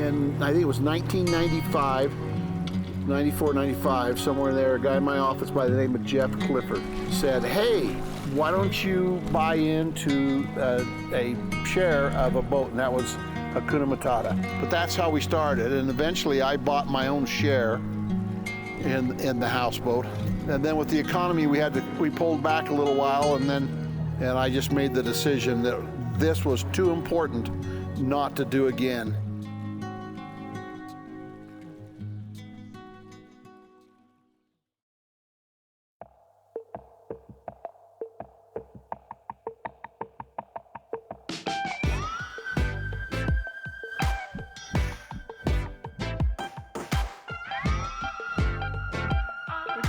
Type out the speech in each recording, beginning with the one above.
in, I think it was 1995, 94, 95, somewhere there, a guy in my office by the name of Jeff Clifford said, hey, why don't you buy into a share of a boat? And that was Hakuna Matata. But that's how we started, and eventually I bought my own share in the houseboat. And then with the economy, we pulled back a little while, and I just made the decision that this was too important not to do again.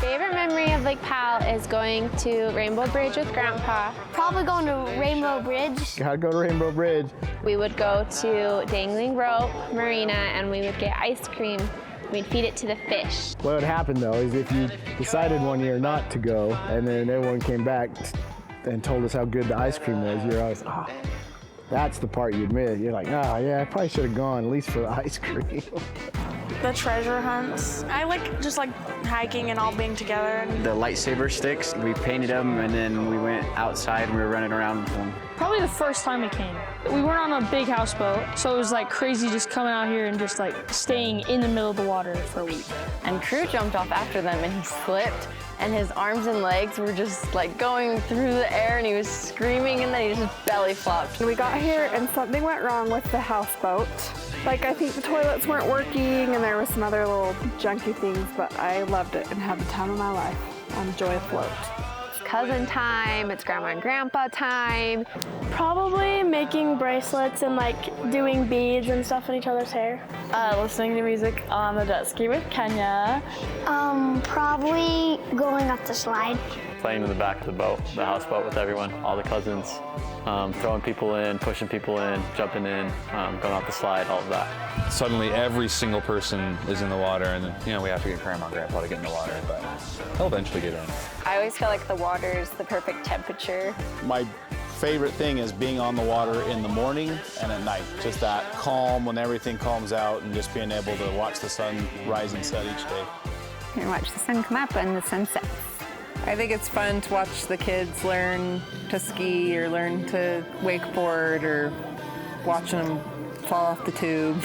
Favorite memory of Lake Powell is going to Rainbow Bridge with Grandpa. Probably going to Rainbow Bridge. Gotta go to Rainbow Bridge. We would go to Dangling Rope Marina and we would get ice cream. We'd feed it to the fish. What would happen though is if you decided one year not to go and then everyone came back and told us how good the ice cream was, you're always, that's the part you'd miss. You're like, yeah, I probably should have gone at least for the ice cream. The treasure hunts. I like just like hiking and all being together. The lightsaber sticks, we painted them and then we went outside and we were running around with them. Probably the first time we came. We weren't on a big houseboat, so it was like crazy just coming out here and just like staying in the middle of the water for a week. And Crew jumped off after them and he slipped and his arms and legs were just like going through the air and he was screaming and then he just belly flopped. We got here and something went wrong with the houseboat. Like I think the toilets weren't working and there was some other little junky things, but I loved it and had the time of my life on Joy Float. It's cousin time, it's grandma and grandpa time. Probably making bracelets and like doing beads and stuff in each other's hair. Listening to music on the jet ski with Kenya. Probably going up the slide. Playing in the back of the boat, the houseboat with everyone, all the cousins, throwing people in, pushing people in, jumping in, going off the slide, all of that. Suddenly every single person is in the water and then, we have to get grandma and grandpa to get in the water, but they'll eventually get in. I always feel like the water's the perfect temperature. My favorite thing is being on the water in the morning and at night. Just that calm when everything calms out and just being able to watch the sun rise and set each day. You can watch the sun come up and the sun sets. I think it's fun to watch the kids learn to ski or learn to wakeboard or watching them fall off the tube.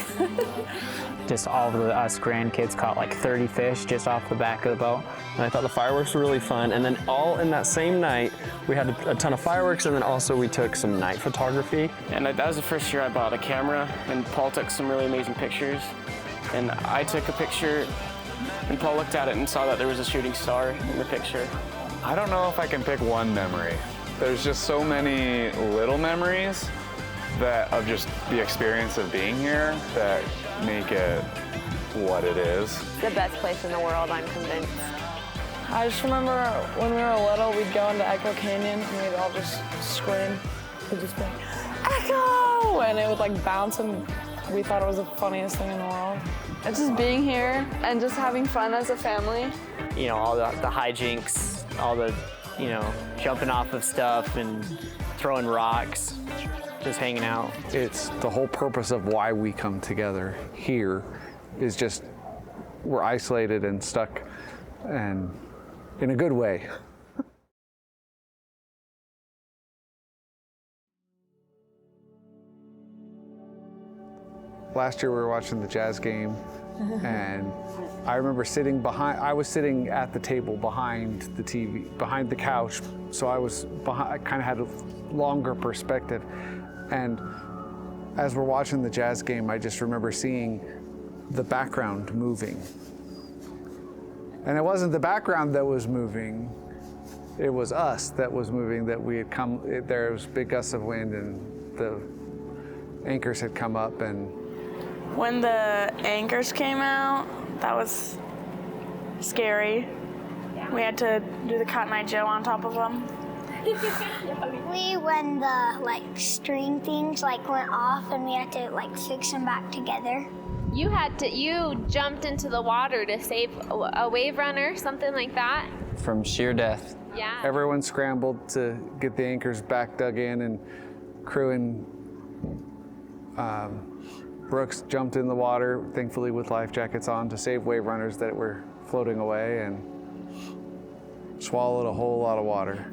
Just all of us grandkids caught like 30 fish just off the back of the boat. And I thought the fireworks were really fun. And then all in that same night, we had a ton of fireworks and then also we took some night photography. And that was the first year I bought a camera and Paul took some really amazing pictures. And I took a picture and Paul looked at it and saw that there was a shooting star in the picture. I don't know if I can pick one memory. There's just so many little memories of just the experience of being here that make it what it is. The best place in the world, I'm convinced. I just remember when we were little, we'd go into Echo Canyon and we'd all just scream. We'd just be like, Echo! And it would like bounce and we thought it was the funniest thing in the world. It's just being here and just having fun as a family. All the hijinks, all the, jumping off of stuff and throwing rocks, just hanging out. It's the whole purpose of why we come together here is just we're isolated and stuck and in a good way. Last year we were watching the Jazz game and I remember I was sitting at the table behind the TV, behind the couch, so I kind of had a longer perspective. And as we're watching the Jazz game, I just remember seeing the background moving. And it wasn't the background that was moving, it was us that was moving, that we had come, there was big gusts of wind and the anchors had come up. And when the anchors came out, that was scary. We had to do the Cotton Eye Joe on top of them. When the string things went off and we had to fix them back together. You jumped into the water to save a wave runner, something like that? From sheer death. Yeah. Everyone scrambled to get the anchors back dug in, and Crew and Brooks jumped in the water, thankfully with life jackets on, to save wave runners that were floating away, and swallowed a whole lot of water.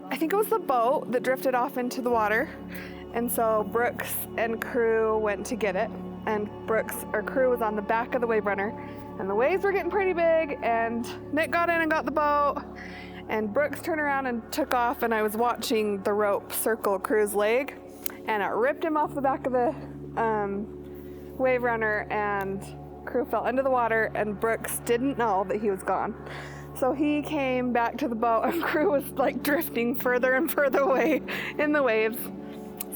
I think it was the boat that drifted off into the water. And so Brooks and crew went to get it. And crew was on the back of the wave runner. And the waves were getting pretty big. And Nick got in and got the boat. And Brooks turned around and took off. And I was watching the rope circle crew's leg. And it ripped him off the back of the wave runner. And crew fell into the water. And Brooks didn't know that he was gone. So he came back to the boat, and crew was like drifting further and further away in the waves.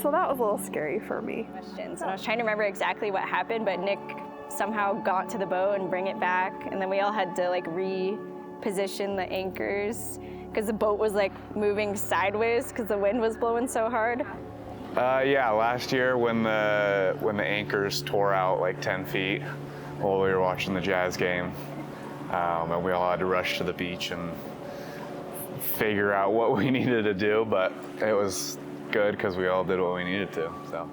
So that was a little scary for me. And I was trying to remember exactly what happened, but Nick somehow got to the boat and bring it back. And then we all had to like reposition the anchors because the boat was like moving sideways because the wind was blowing so hard. Yeah, last year when the anchors tore out like 10 feet while we were watching the Jazz game. And we all had to rush to the beach and figure out what we needed to do, but it was good because we all did what we needed to, so.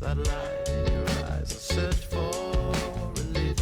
That light in your eyes, I search for relief.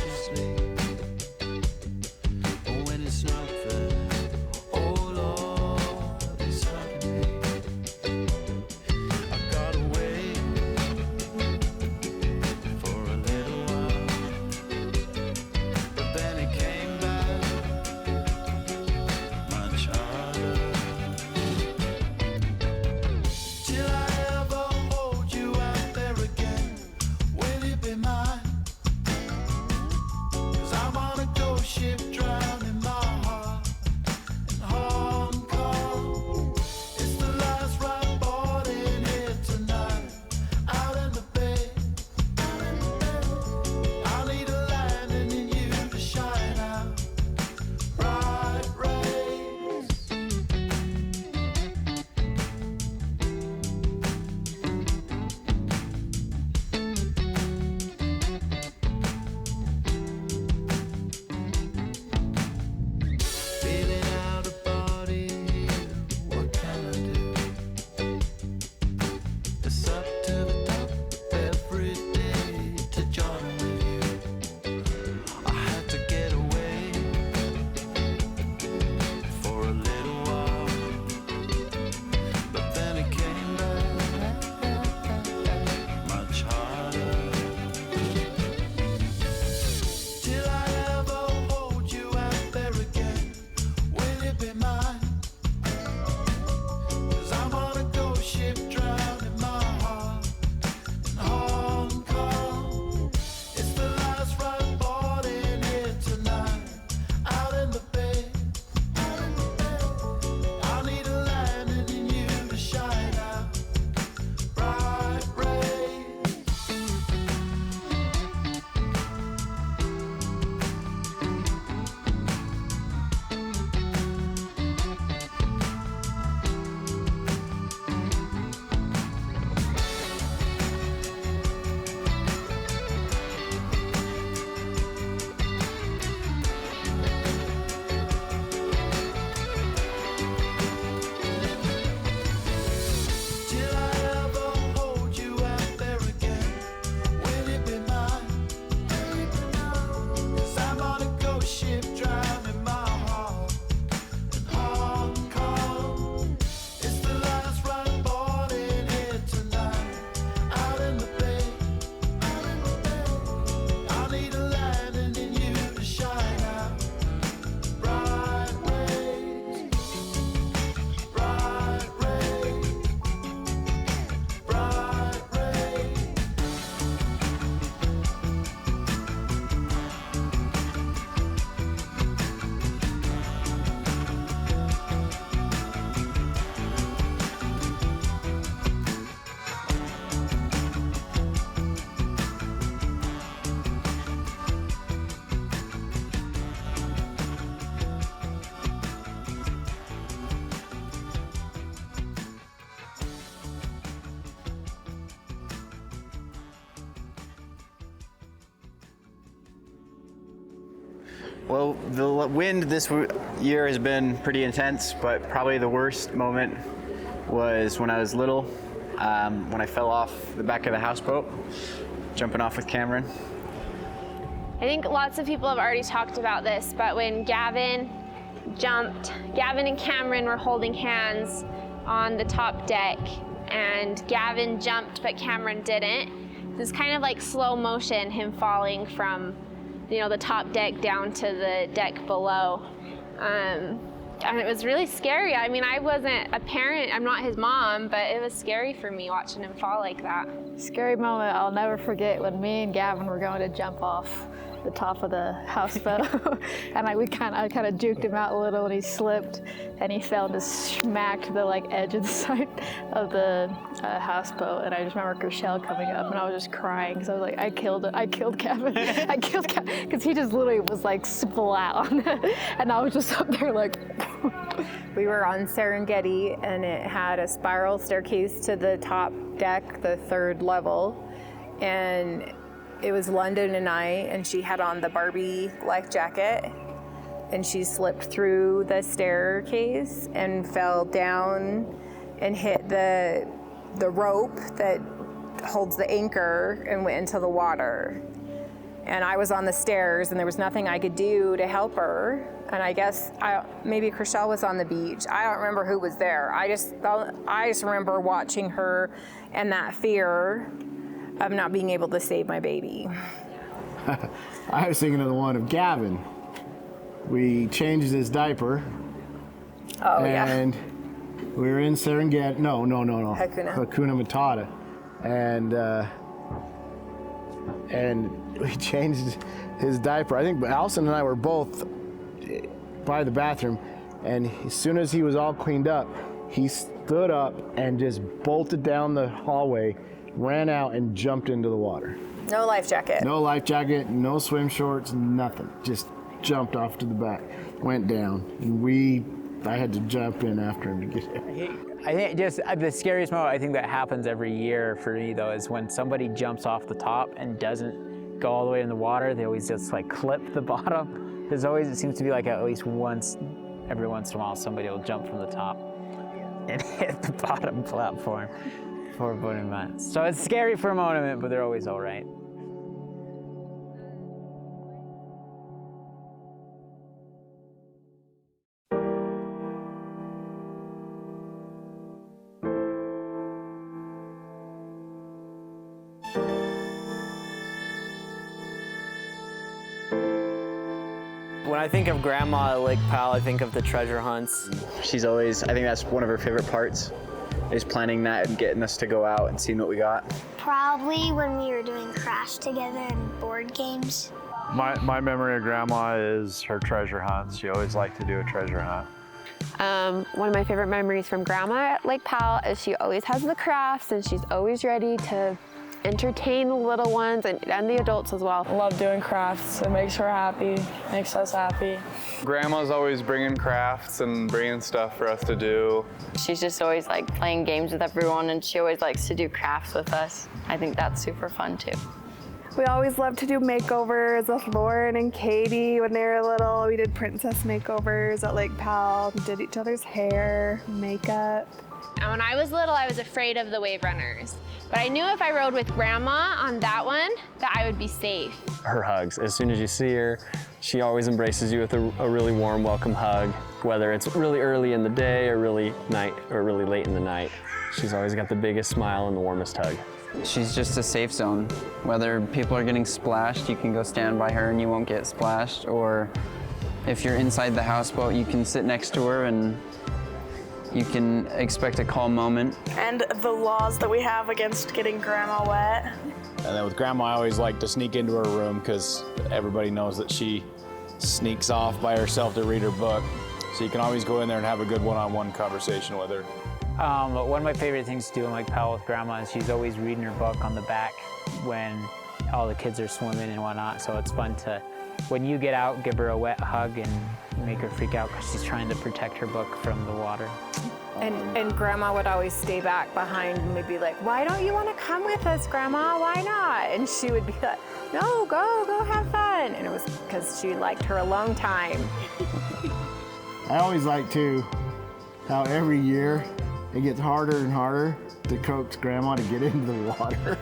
Well, the wind this year has been pretty intense, but probably the worst moment was when I was little, when I fell off the back of the houseboat, jumping off with Cameron. I think lots of people have already talked about this, but when Gavin jumped, Gavin and Cameron were holding hands on the top deck, and Gavin jumped, but Cameron didn't. It was kind of like slow motion, him falling from, the top deck down to the deck below. And it was really scary. I mean, I wasn't a parent, I'm not his mom, but it was scary for me watching him fall like that. Scary moment I'll never forget when me and Gavin were going to jump off the top of the houseboat. And I kind of juked him out a little, and he slipped and he fell and just smacked the edge of the side of the houseboat. And I just remember Chriselle coming up, and I was just crying because I was like, I killed Gavin. I killed Gavin, because he just literally was like splat on it, and I was just up there like. We were on Serengeti, and it had a spiral staircase to the top deck, the 3rd level, and it was London and I, and she had on the Barbie life jacket, and she slipped through the staircase and fell down and hit the rope that holds the anchor and went into the water. And I was on the stairs, and there was nothing I could do to help her. And I guess maybe Chriselle was on the beach. I don't remember who was there. I just remember watching her and that fear of not being able to save my baby. I was thinking of the one of Gavin. We changed his diaper. Oh, and we were in Serengeti. No. Hakuna Matata. And we changed his diaper. I think Allison and I were both by the bathroom, and as soon as he was all cleaned up, he stood up and just bolted down the hallway, ran out and jumped into the water. No life jacket. No life jacket, no swim shorts, nothing. Just jumped off to the back, went down, and I had to jump in after him to get there. I think just the scariest moment I think that happens every year for me though is when somebody jumps off the top and doesn't go all the way in the water. They always just clip the bottom. There's always, it seems to be at least every once in a while somebody will jump from the top and hit the bottom platform before putting them on. So it's scary for a moment, but they're always all right. When I think of Grandma at Lake Powell, I think of the treasure hunts. She's always, I think that's one of her favorite parts, is planning that and getting us to go out and seeing what we got. Probably when we were doing crafts together and board games. My memory of Grandma is her treasure hunts. She always liked to do a treasure hunt. One of my favorite memories from Grandma at Lake Powell is she always has the crafts, and she's always ready to entertain the little ones and the adults as well. I love doing crafts. It makes her happy, makes us happy. Grandma's always bringing crafts and bringing stuff for us to do. She's just always playing games with everyone, and she always likes to do crafts with us. I think that's super fun too. We always loved to do makeovers with Lauren and Katie when they were little. We did princess makeovers at Lake Powell. We did each other's hair, makeup. And when I was little, I was afraid of the wave runners. But I knew if I rode with Grandma on that one, that I would be safe. Her hugs, as soon as you see her, she always embraces you with a really warm, welcome hug, whether it's really early in the day or really late in the night. She's always got the biggest smile and the warmest hug. She's just a safe zone. Whether people are getting splashed, you can go stand by her and you won't get splashed, or if you're inside the houseboat, you can sit next to her and you can expect a calm moment. And the laws that we have against getting Grandma wet. And then with Grandma, I always like to sneak into her room because everybody knows that she sneaks off by herself to read her book. So you can always go in there and have a good one-on-one conversation with her. But one of my favorite things to do in Lake Powell with Grandma is she's always reading her book on the back when all the kids are swimming and whatnot. So it's fun to, when you get out, give her a wet hug and make her freak out because she's trying to protect her book from the water. And Grandma would always stay back behind and we'd be like, why don't you want to come with us, Grandma? Why not? And she would be like, no, go have fun. fun? And it was because she liked her alone time. I always like too how every year it gets harder and harder to coax Grandma to get into the water.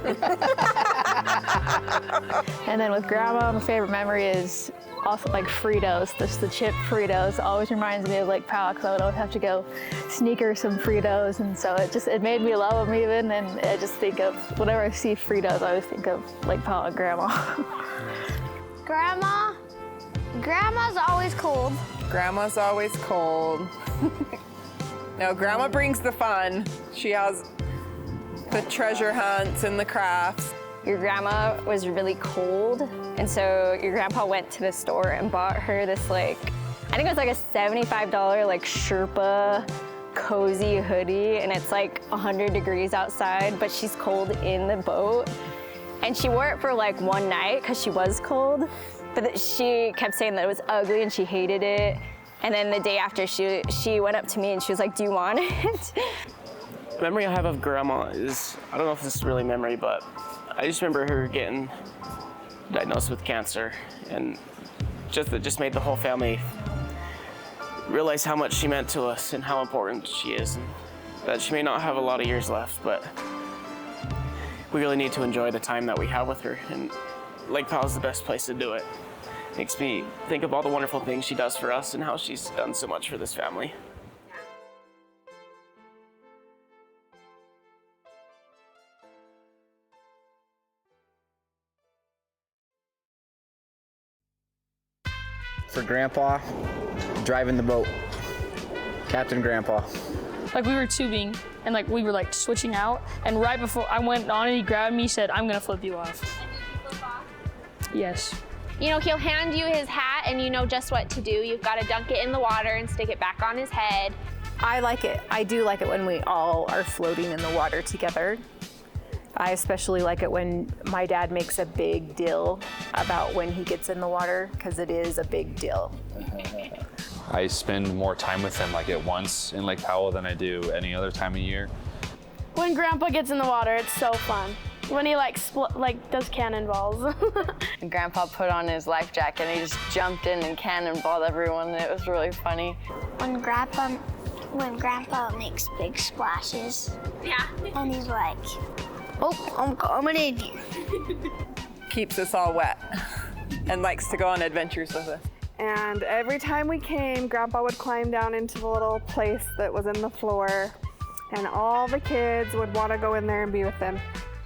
And then with Grandma, my favorite memory is also like Fritos, the chip Fritos. Always reminds me of Lake Powell, because I would always have to go sneak her some Fritos, and so it made me love them even. And I just think of whenever I see Fritos, I always think of Lake Powell and Grandma. Grandma's always cold. Grandma's always cold. No, Grandma brings the fun. She has the treasure hunts and the crafts. Your grandma was really cold, and so your grandpa went to the store and bought her this I think it was like a $75 Sherpa cozy hoodie, and it's 100 degrees outside, but she's cold in the boat. And she wore it for one night because she was cold, but she kept saying that it was ugly and she hated it. And then the day after, she went up to me and she was like, "Do you want it?" The memory I have of Grandma is, I don't know if this is really memory, but I just remember her getting diagnosed with cancer, and it just made the whole family realize how much she meant to us and how important she is, and that she may not have a lot of years left, but we really need to enjoy the time that we have with her, and Lake Powell is the best place to do it. Makes me think of all the wonderful things she does for us and how she's done so much for this family. For Grandpa, driving the boat. Captain Grandpa. We were tubing, and we were switching out, and right before I went on it, he grabbed me, said, "I'm gonna flip you off." Yes. You know, he'll hand you his hat and you know just what to do. You've got to dunk it in the water and stick it back on his head. I like it. I do like it when we all are floating in the water together. I especially like it when my dad makes a big deal about when he gets in the water, because it is a big deal. I spend more time with him at once in Lake Powell than I do any other time of year. When Grandpa gets in the water, it's so fun. When he does cannonballs. And Grandpa put on his life jacket and he just jumped in and cannonballed everyone. It was really funny. When Grandpa makes big splashes. Yeah. And he's like, "Oh, I'm coming in here." Keeps us all wet and likes to go on adventures with us. And every time we came, Grandpa would climb down into the little place that was in the floor, and all the kids would want to go in there and be with him.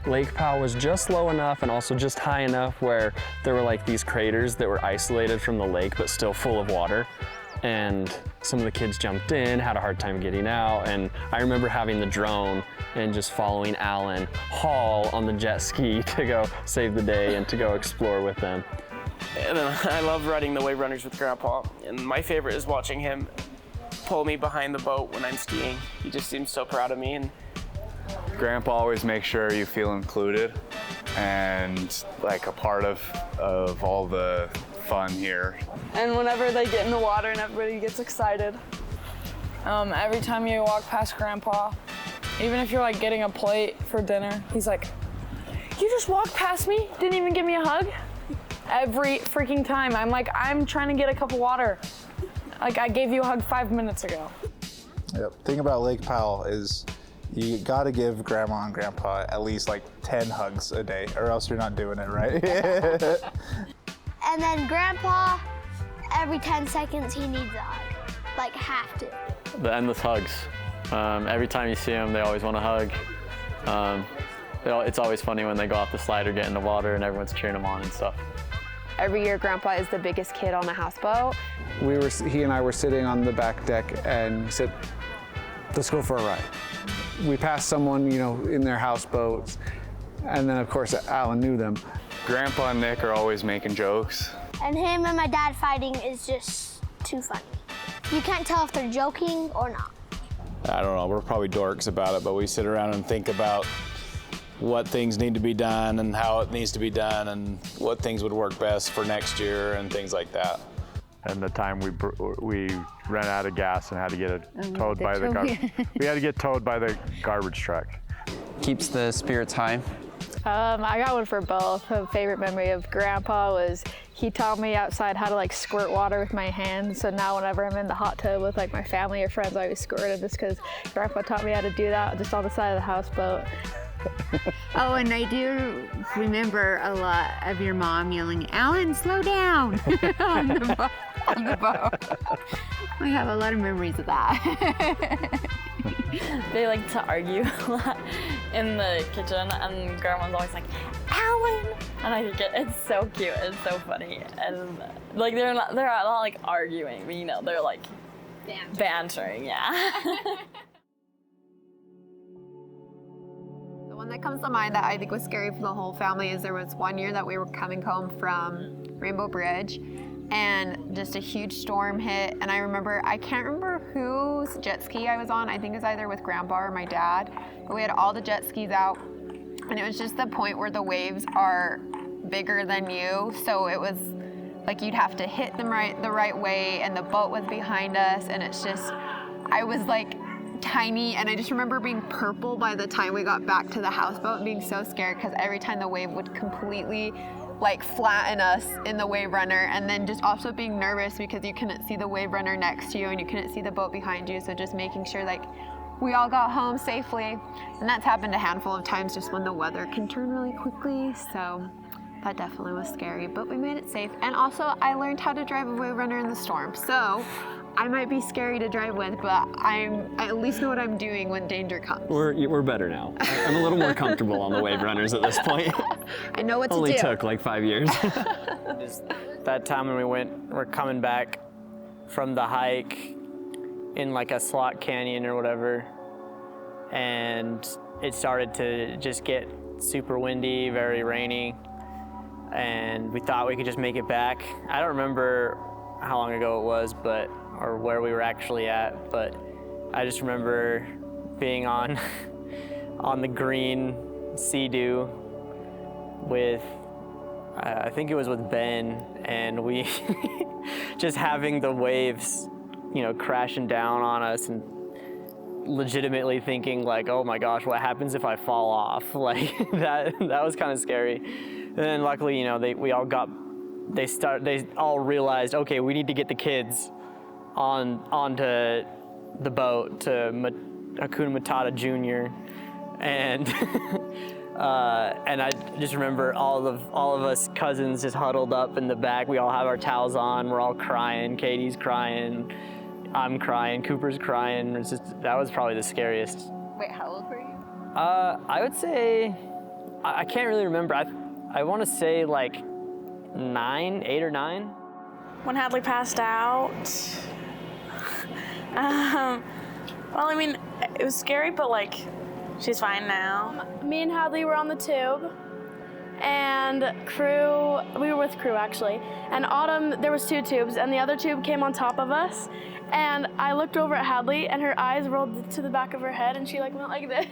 Lake Powell was just low enough and also just high enough where there were these craters that were isolated from the lake but still full of water. And some of the kids jumped in, had a hard time getting out, and I remember having the drone and just following Alan haul on the jet ski to go save the day and to go explore with them. And then I love riding the wave runners with Grandpa, and my favorite is watching him pull me behind the boat when I'm skiing. He just seems so proud of me. And Grandpa always makes sure you feel included and a part of all the fun here. And whenever they get in the water and everybody gets excited. Every time you walk past Grandpa, even if you're getting a plate for dinner, he's like, "You just walked past me? Didn't even give me a hug?" Every freaking time. I'm trying to get a cup of water. I gave you a hug 5 minutes ago. Yep. Thing about Lake Powell is you got to give Grandma and Grandpa at least 10 hugs a day, or else you're not doing it right. And then Grandpa, every 10 seconds he needs a hug. Have to. The endless hugs. Every time you see them, they always want a hug. It's always funny when they go off the slide or get in the water and everyone's cheering them on and stuff. Every year, Grandpa is the biggest kid on a houseboat. He and I were sitting on the back deck, and he said, "Let's go for a ride." We passed someone, in their houseboats, and then of course Alan knew them. Grandpa and Nick are always making jokes. And him and my dad fighting is just too funny. You can't tell if they're joking or not. I don't know, we're probably dorks about it, but we sit around and think about what things need to be done and how it needs to be done and what things would work best for next year and things like that. And the time we ran out of gas and had to get it towed by the we had to get towed by the garbage truck. Keeps the spirits high. I got one for both. A favorite memory of Grandpa was he taught me outside how to like squirt water with my hands. So now whenever I'm in the hot tub with like my family or friends, I always squirt them just because Grandpa taught me how to do that just on the side of the houseboat. Oh, and I do remember a lot of your mom yelling, "Alan, slow down!" on the boat. I have a lot of memories of that. They like to argue a lot in the kitchen, and Grandma's always like, "Alan!" And I think it's so cute, it's so funny, and like they're not like arguing, but you know, they're like bantering, yeah. The one that comes to mind that I think was scary for the whole family is there was one year that we were coming home from Rainbow Bridge and just a huge storm hit, and I remember, I can't remember whose jet ski I was on. I think it was either with Grandpa or my dad, but we had all the jet skis out, and it was just the point where the waves are bigger than you, so it was like you'd have to hit them the right way, and the boat was behind us, and it's just, I was like tiny, and I just remember being purple by the time we got back to the houseboat and being so scared because every time the wave would completely like flatten us in the wave runner, and then just also being nervous because you couldn't see the wave runner next to you and you couldn't see the boat behind you, so just making sure like we all got home safely. And that's happened a handful of times just when the weather can turn really quickly, so that definitely was scary, but we made it safe. And also I learned how to drive a wave runner in the storm, so I might be scary to drive with, but I at least know what I'm doing when danger comes. We're better now. I'm a little more comfortable on the wave runners at this point. I know what to do. Only took like 5 years. That time when we're coming back from the hike in like a slot canyon or whatever, and it started to just get super windy, very rainy, and we thought we could just make it back. I don't remember how long ago it was, or where we were actually at, but I just remember being on the green Sea-Doo with, I think it was with Ben, and we just having the waves, you know, crashing down on us, and legitimately thinking like, oh my gosh, what happens if I fall off? Like that was kind of scary. And then luckily, you know, they all realized, okay, we need to get the kids onto the boat to Hakuna Matata Jr. And and I just remember all of us cousins just huddled up in the back. We all have our towels on. We're all crying. Katie's crying. I'm crying. Cooper's crying. That was probably the scariest. Wait, how old were you? I would say, I can't really remember. I want to say like 8 or 9. When Hadley passed out, well, I mean, it was scary, but like, she's fine now. Me and Hadley were on the tube, and we were with Crew actually, and Autumn, there was 2 tubes, and the other tube came on top of us, and I looked over at Hadley, and her eyes rolled to the back of her head, and she like went like this,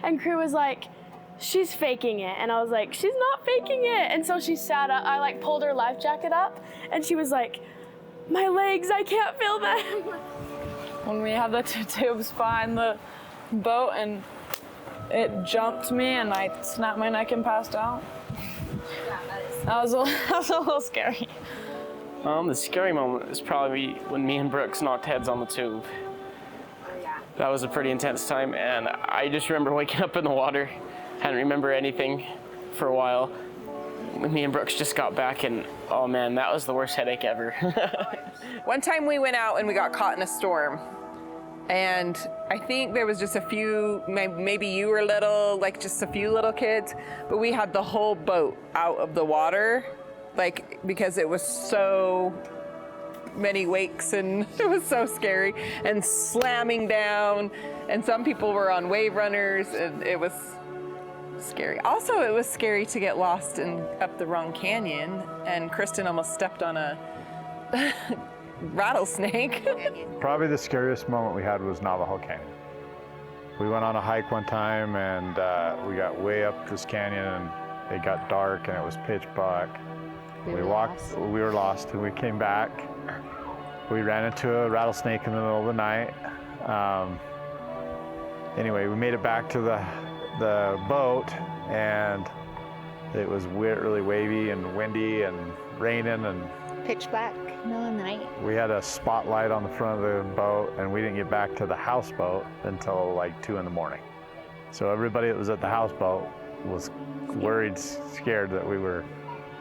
and Crew was like, she's faking it, and I was like, she's not faking it, and so she sat up. I like pulled her life jacket up, and she was like, my legs, I can't feel them. When we had the 2 tubes behind the boat and it jumped me and I snapped my neck and passed out. That was a little scary. The scary moment is probably when me and Brooks knocked heads on the tube. That was a pretty intense time, and I just remember waking up in the water. Hadn't remember anything for a while. Me and Brooks just got back, and oh man, that was the worst headache ever. One time we went out and we got caught in a storm. And I think there was just a few, maybe you were little, like just a few little kids, but we had the whole boat out of the water, like because it was so many wakes and it was so scary and slamming down. And some people were on wave runners and it was scary. Also, it was scary to get lost and up the wrong canyon, and Kristen almost stepped on a rattlesnake. Probably the scariest moment we had was Navajo Canyon. We went on a hike one time and we got way up this canyon and it got dark and it was pitch black. We were lost and we came back. We ran into a rattlesnake in the middle of the night. Anyway, we made it back to the boat and it was really wavy and windy and raining, and Pitch black, middle of the night. we had a spotlight on the front of the boat, and we didn't get back to the houseboat until like 2 in the morning. So everybody that was at the houseboat was worried, scared that we were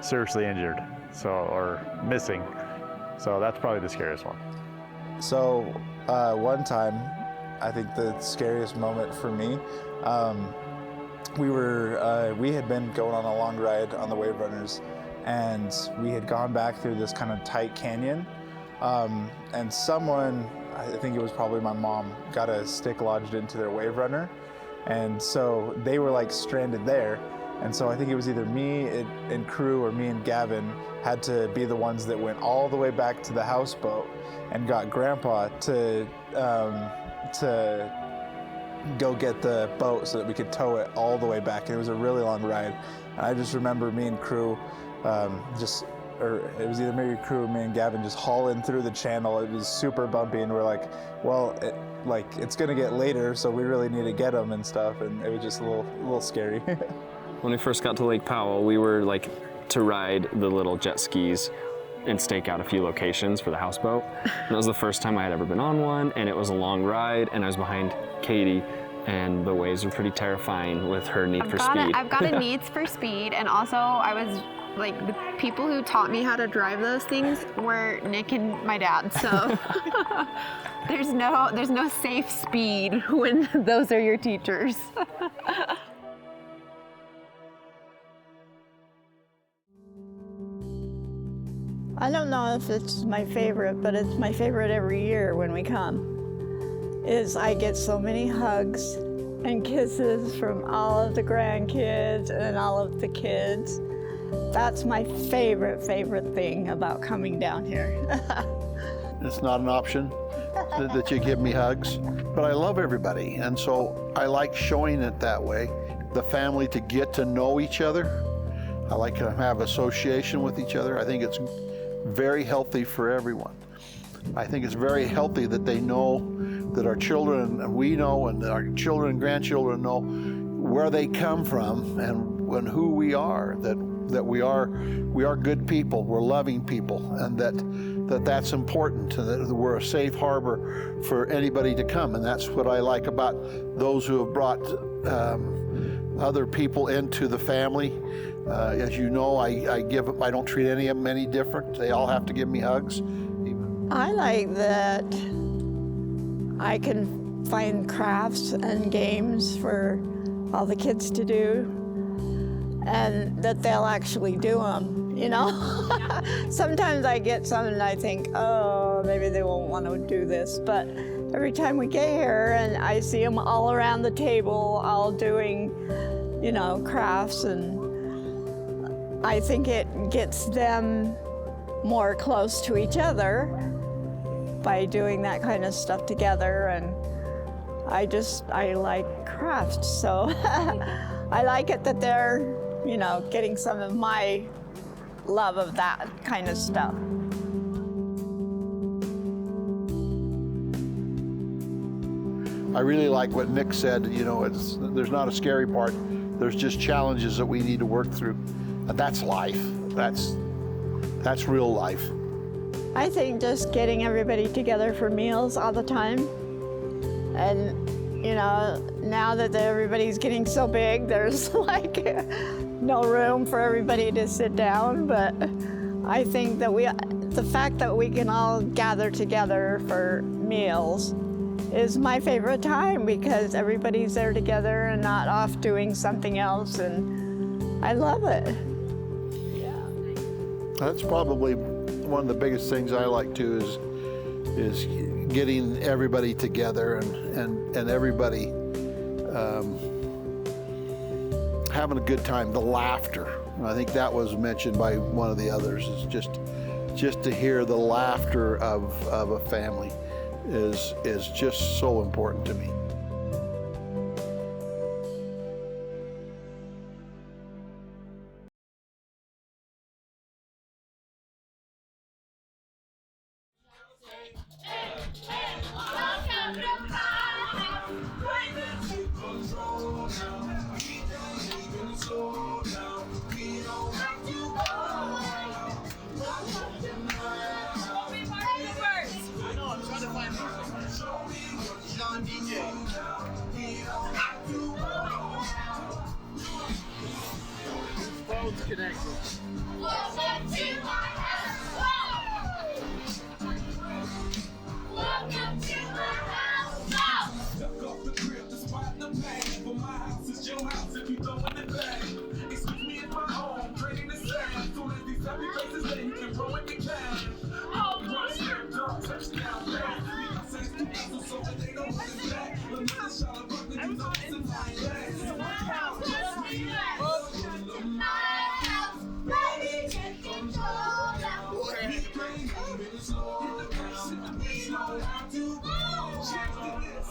seriously injured, or missing. So that's probably the scariest one. So one time, I think the scariest moment for me, we had been going on a long ride on the Wave Runners, and we had gone back through this kind of tight canyon, and someone, I think it was probably my mom, got a stick lodged into their Wave Runner, and so they were like stranded there. And so I think it was either me and crew or me and Gavin had to be the ones that went all the way back to the houseboat and got Grandpa to go get the boat so that we could tow it all the way back. And it was a really long ride. And I just remember me and crew or it was either me or crew or me and Gavin just hauling through the channel. It was super bumpy, and we're like, well, it's gonna get later, so we really need to get them and stuff. And it was just a little scary. When we first got to Lake Powell, we were like to ride the little jet skis and stake out a few locations for the houseboat. And that was the first time I had ever been on one, and it was a long ride, and I was behind Katie, and the waves were pretty terrifying with her need for speed. I've got a needs for speed, and also I was like, the people who taught me how to drive those things were Nick and my dad, so there's no safe speed when those are your teachers. I don't know if it's my favorite, but it's my favorite every year when we come, is I get so many hugs and kisses from all of the grandkids and all of the kids. That's my favorite thing about coming down here. It's not an option that you give me hugs, but I love everybody, and so I like showing it that way. The family to get to know each other. I like to have association with each other. I think it's very healthy for everyone. I think it's very healthy that they know that our children, and we know, and our children and grandchildren know where they come from and who we are, that we are good people, we're loving people, and that's important, and that we're a safe harbor for anybody to come. And that's what I like about those who have brought other people into the family. As you know, I don't treat any of them any different. They all have to give me hugs. I like that I can find crafts and games for all the kids to do, and that they'll actually do them, you know? Sometimes I get some and I think, oh, maybe they won't want to do this, but every time we get here and I see them all around the table, all doing, you know, crafts, and I think it gets them more close to each other by doing that kind of stuff together. And I like crafts, so I like it that they're, you know, getting some of my love of that kind of stuff. I really like what Nick said, you know, there's not a scary part, there's just challenges that we need to work through. And that's life. That's real life. I think just getting everybody together for meals all the time. And, you know, now that everybody's getting so big, there's like no room for everybody to sit down. But I think that the fact that we can all gather together for meals is my favorite time, because everybody's there together and not off doing something else, and I love it. That's probably one of the biggest things I like too, is getting everybody together and everybody having a good time. The laughter, I think that was mentioned by one of the others, is just to hear the laughter of a family is just so important to me.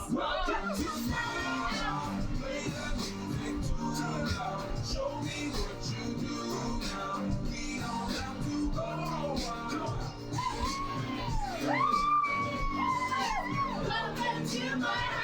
Welcome to my